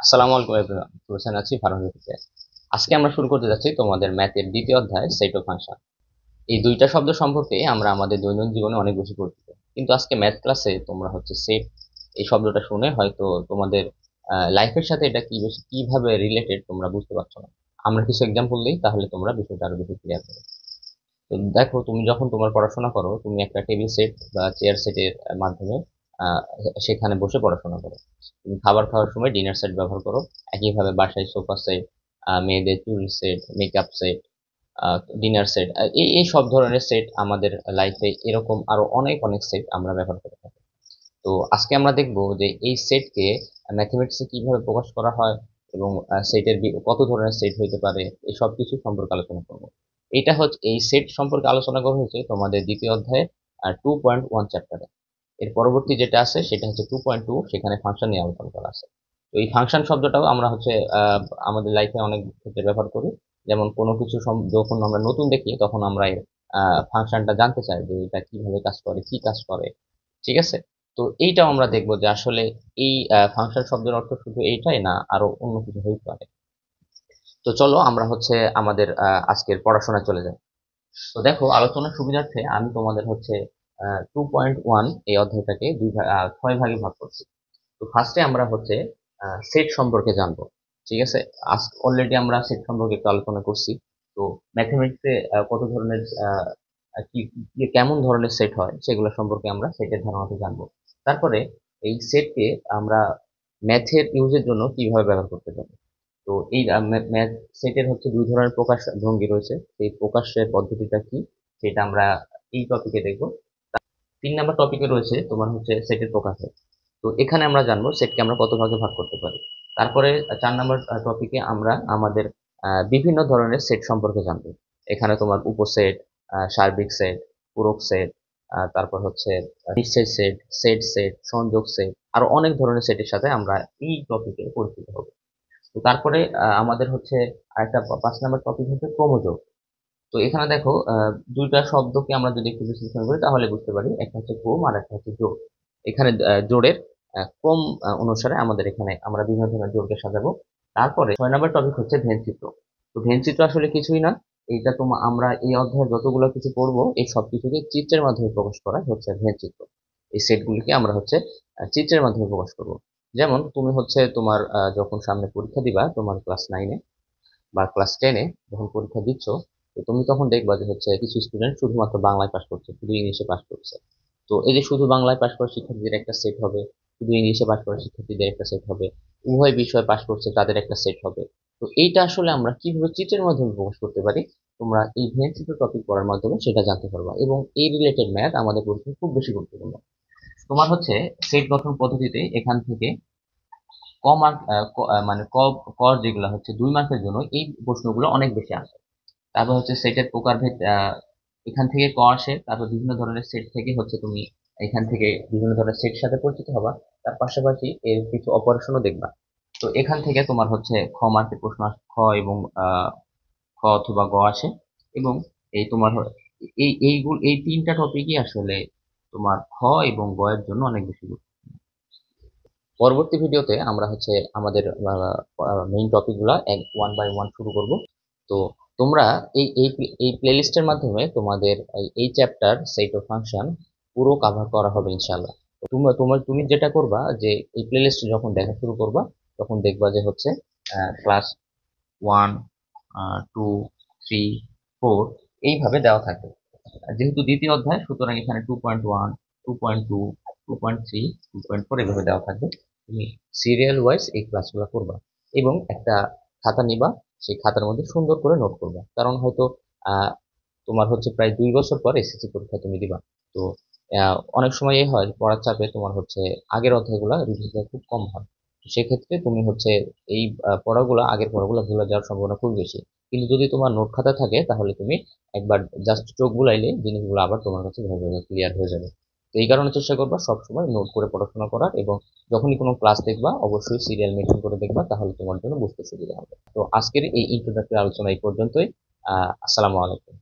আসসালামু আলাইকুম এভরিওয়ান, প্রসেন আছি ফারহান থেকে। আজকে আমরা শুরু করতে যাচ্ছি তোমাদের ম্যাথের দ্বিতীয় অধ্যায় সেট ও ফাংশন। এই দুইটা শব্দ সম্পর্কে আমরা আমাদের দৈনন্দিন জীবনে অনেক বেশি পরিচিত, কিন্তু আজকে ম্যাথ ক্লাসে তোমরা সেট এই শব্দটা শুনে হয়তো তোমাদের লাইফের সাথে এটা কিভাবে রিলেটেড তোমরা বুঝতে পারছো না। আমরা কিছু এক্সাম্পল দিই, তাহলে তোমরা বিষয়টা আরো বেশি ক্লিয়ার হবে। তো দেখো, তুমি যখন তোমার পড়াশোনা করো, তুমি একটা টেবিল সেট বা চেয়ার সেটের মাধ্যমে আহ, সেখানে বসে পড়াশোনা করো। তুমি খাবার খাওয়ার সময় ডিনার সেট ব্যবহার করো। একইভাবে বাসায় সোফা সেট, মেয়েদের চুড়ি set, makeup set, dinner set, এই এই সব ধরনের সেট আমাদের লাইফে এরকম আরো অনেক অনেক সেট আমরা ব্যবহার করে থাকি। তো আজকে আমরা দেখব যে এই সেটকে ম্যাথমেটিক্সে কিভাবে প্রকাশ করা হয় এবং সেটের কত ধরনের সেট হইতে পারে, এই সব কিছু সম্পর্কে আলোচনা করব। এটা হচ্ছে এই সেট সম্পর্কে আলোচনা করা হয়েছে তোমাদের দ্বিতীয় অধ্যায়ে 2.1 চ্যাপ্টারে। এর পরবর্তী যেটা আছে সেটা হচ্ছে 2.2, সেখানে ফাংশন নিয়ে আলোচনা করা আছে। তো এই ফাংশন শব্দটাও আমরা আমাদের লাইফে অনেক ক্ষেত্রে ব্যবহার করি। যেমন কোনো কিছু যখন আমরা নতুন দেখি, তখন আমরা এর ফাংশনটা জানতে চাই যে এটা কিভাবে কাজ করে, কি কাজ করে। ঠিক আছে। তো এইটাও আমরা দেখবো যে আসলে এই ফাংশন শব্দের অর্থ শুধু এইটাই না, আরো অন্য কিছু হইতে পারে। তো চলো আমরা আমাদের আজকের পড়াশোনায় চলে যাই। তো দেখো, আলোচনার সুবিধার্থে আমি তোমাদের 2.1 এই অধ্যায়টাকে 6 ভাগে ভাগ করছি। তো ফার্স্টে আমরা সেট সম্পর্কে জানবো। ঠিক আছে। আজ অলরেডি আমরা সেট সম্পর্কে একটু আলোচনা করছি। তো ম্যাথমেটিক্সে কত ধরনের কি কেমন ধরনের সেট হয় সেগুলো সম্পর্কে আমরা সেটের ধারণাটা জানবো। তারপরে এই সেটকে আমরা ম্যাথের ইউজের জন্য কিভাবে ব্যবহার করতে পারি। তো এই ম্যাথ সেটের দুই ধরনের প্রকাশ ভঙ্গি রয়েছে, সেই প্রকাশের পদ্ধতিটা কি সেটা আমরা এই টপিকে দেখবো। 3 নম্বর টপিকে রয়েছে তোমার সেটের প্রকাশ। তো এখানে আমরা জানবো সেটকে আমরা কত ভাগে ভাগ করতে পারি। তারপরে 4 নম্বর টপিকে আমরা আমাদের বিভিন্ন ধরনের সেট সম্পর্কে জানবো। এখানে তোমার উপসেট, সার্বিক সেট, পূরক সেট, তারপর নিশ্চয় সেট, সেট সেট, সংযোগ সেট, আরো অনেক ধরনের সেটের সাথে আমরা এই টপিকে পরিচিত হব। তো তারপরে আমাদের আরেকটা 5 নম্বর টপিক ক্রমযোগ। তো এখানে দেখো, দুইটা শব্দকে আমরা যদি একটু বিশ্লেষণ করি তাহলে বুঝতে পারি, একটা হচ্ছে ক্রম আর একটা হচ্ছে যোগ। এখানে জোড়ের ক্রম অনুসারে আমাদের এখানে আমরা বিভিন্ন ধরনের জোড়কে সাজাবো। তারপরে 6 নম্বর টপিক হচ্ছে ভেনচিত্র। তো ভেনচিত্র আসলে কিছুই না, এইটা আমরা এই অধ্যায়ে যতগুলো কিছু পড়বো এই সব কিছুকে চিত্রের মাধ্যমে প্রকাশ করা হচ্ছে ভেনচিত্র। এই সেটগুলিকে আমরা চিত্রের মাধ্যমে প্রকাশ করব। যেমন তুমি তোমার যখন সামনে পরীক্ষা দিবা, তোমার ক্লাস 9-এ বা ক্লাস 10-এ যখন পরীক্ষা দিচ্ছ, তো তুমি তখন দেখবা যে কিছু স্টুডেন্ট শুধুমাত্র বাংলায় পাশ করছে, শুধু ইংলিশে পাশ করছে। তো এই যে শুধু বাংলায় পাশ করা শিক্ষার্থীদের একটা সেট হবে, শুধু ইংলিশে পাশ করা শিক্ষার্থীদের একটা সেট হবে, উভয় বিষয়ে পাশ করছে তাদের একটা সেট হবে। তো এইটা আসলে আমরা কিভাবে চিত্রের মাধ্যমে প্রকাশ করতে পারি, তোমরা এই ভেনচিত্র টপিক পড়ার মাধ্যমে সেটা জানতে পারবা। এবং এই রিলেটেড ম্যাথ আমাদের পরীক্ষায় খুব বেশি গুরুত্বপূর্ণ। তোমার সেট গঠন পদ্ধতিতে এখান থেকে ক মার্ক, মানে ক যেগুলো 2 মার্কের জন্য এই প্রশ্নগুলো অনেক বেশি আসে। তারপর সেটের প্রকারভেদ, এখান থেকে ক আসে। তারপর বিভিন্ন ধরনের সেট থেকে তুমি এখান থেকে বিভিন্ন ধরনের সেট সাথে পরিচিত হবা। তার পাশাপাশি এর কিছু অপারেশনও দেখবা। তো এখান থেকে তোমার খ মার্কের প্রশ্ন আসে, খ এবং খ অথবা গ আসে। এবং এই তোমার এই 3টা টপিকই আসলে তোমার খ এবং গ এর জন্য অনেক বেশি গুরুত্বপূর্ণ। পরবর্তী ভিডিওতে আমরা আমাদের মেইন টপিকগুলো 1 বাই 1 শুরু করব। তো তোমরা এই এই এই প্লেলিস্টের মাধ্যমে তোমাদের এই চ্যাপ্টার সেট অফ ফাংশন পুরো কভার করা হবে ইনশাআল্লাহ। তো তুমি যেটা করবা যে এই প্লেলিস্ট যখন দেখা শুরু করবা, তখন দেখবা যে ক্লাস 1, 2, 3, 4 এইভাবে দেওয়া থাকে। যেহেতু দ্বিতীয় অধ্যায়, সুতরাং এখানে 2.1, 2.2, 2.3, 2.4 এভাবে দেওয়া থাকবে। তুমি সিরিয়াল ওয়াইজ এই ক্লাসগুলো করবা এবং একটা খাতা নিবা। সেই খাতার মধ্যে সুন্দর করে নোট করবা, কারণ হয়তো আহ তোমার প্রায় 2 বছর পর এসএসসি পরীক্ষা তুমি দিবা। তো অনেক সময় এই হয়, পড়ার চাপে তোমার আগের অধ্যায়গুলো রিভিশন খুব কম হয়। তো সেক্ষেত্রে তুমি এই আগের পড়াগুলো ভুলে যাওয়ার সম্ভাবনা খুব বেশি। কিন্তু যদি তোমার নোট খাতা থাকে, তাহলে তুমি একবার জাস্ট চোখ বুলাইলে জিনিসগুলো আবার তোমার কাছে ভাবে ক্লিয়ার হয়ে যাবে। তো এই কারণে চেষ্টা করবা সবসময় নোট করে পড়াশোনা করার, এবং যখনই কোনো ক্লাস দেখবা অবশ্যই সিরিয়াল মেনটেন করে দেখবা, তাহলে তোমার জন্য বুঝতে সুবিধা হবে। তো আজকের এই ইন্ট্রোডাক্টরি আলোচনা এই পর্যন্তই। আসসালামু আলাইকুম।